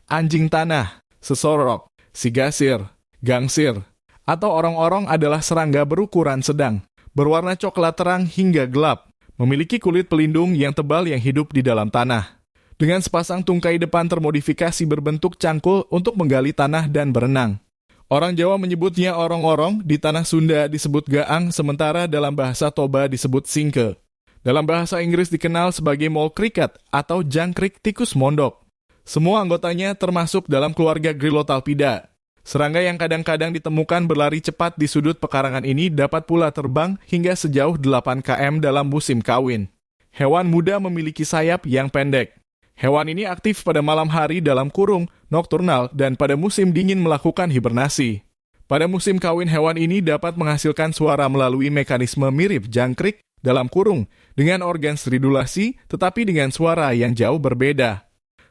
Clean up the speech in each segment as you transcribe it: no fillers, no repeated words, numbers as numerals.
Anjing tanah, sesorok, sigasir, gangsir, atau orong-orong adalah serangga berukuran sedang, berwarna coklat terang hingga gelap, memiliki kulit pelindung yang tebal yang hidup di dalam tanah. Dengan sepasang tungkai depan termodifikasi berbentuk cangkul untuk menggali tanah dan berenang. Orang Jawa menyebutnya orong-orong, di tanah Sunda disebut gaang, sementara dalam bahasa Toba disebut singke. Dalam bahasa Inggris dikenal sebagai mole cricket atau jangkrik tikus mondok. Semua anggotanya termasuk dalam keluarga Grylotalpida. Serangga yang kadang-kadang ditemukan berlari cepat di sudut pekarangan ini dapat pula terbang hingga sejauh 8 km dalam musim kawin. Hewan muda memiliki sayap yang pendek. Hewan ini aktif pada malam hari dalam kurung, nokturnal, dan pada musim dingin melakukan hibernasi. Pada musim kawin hewan ini dapat menghasilkan suara melalui mekanisme mirip jangkrik dalam kurung dengan organ stridulasi tetapi dengan suara yang jauh berbeda.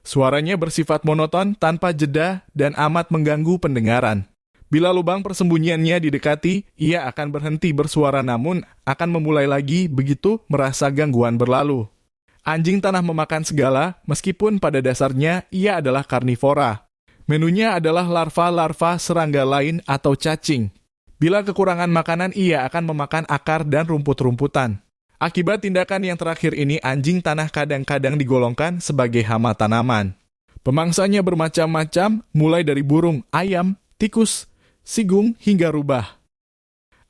Suaranya bersifat monoton tanpa jeda dan amat mengganggu pendengaran. Bila lubang persembunyiannya didekati, ia akan berhenti bersuara namun akan memulai lagi begitu merasa gangguan berlalu. Anjing tanah memakan segala, meskipun pada dasarnya ia adalah karnivora. Menunya adalah larva-larva serangga lain atau cacing. Bila kekurangan makanan, ia akan memakan akar dan rumput-rumputan. Akibat tindakan yang terakhir ini, anjing tanah kadang-kadang digolongkan sebagai hama tanaman. Pemangsanya bermacam-macam, mulai dari burung, ayam, tikus, sigung, hingga rubah.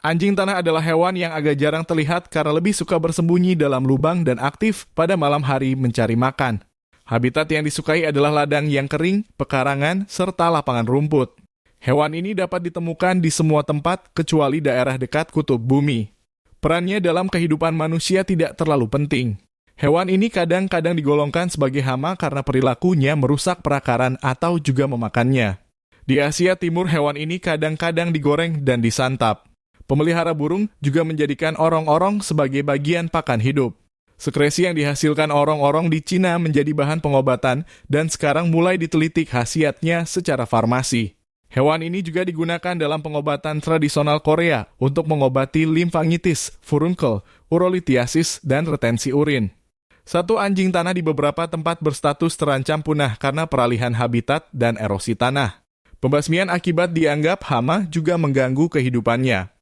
Anjing tanah adalah hewan yang agak jarang terlihat karena lebih suka bersembunyi dalam lubang dan aktif pada malam hari mencari makan. Habitat yang disukai adalah ladang yang kering, pekarangan, serta lapangan rumput. Hewan ini dapat ditemukan di semua tempat kecuali daerah dekat kutub bumi. Perannya dalam kehidupan manusia tidak terlalu penting. Hewan ini kadang-kadang digolongkan sebagai hama karena perilakunya merusak perakaran atau juga memakannya. Di Asia Timur, hewan ini kadang-kadang digoreng dan disantap. Pemelihara burung juga menjadikan orong-orong sebagai bagian pakan hidup. Sekresi yang dihasilkan orong-orong di Cina menjadi bahan pengobatan dan sekarang mulai diteliti khasiatnya secara farmasi. Hewan ini juga digunakan dalam pengobatan tradisional Korea untuk mengobati limfangitis, furunkel, urolithiasis, dan retensi urin. Satu anjing tanah di beberapa tempat berstatus terancam punah karena peralihan habitat dan erosi tanah. Pembasmian akibat dianggap hama juga mengganggu kehidupannya.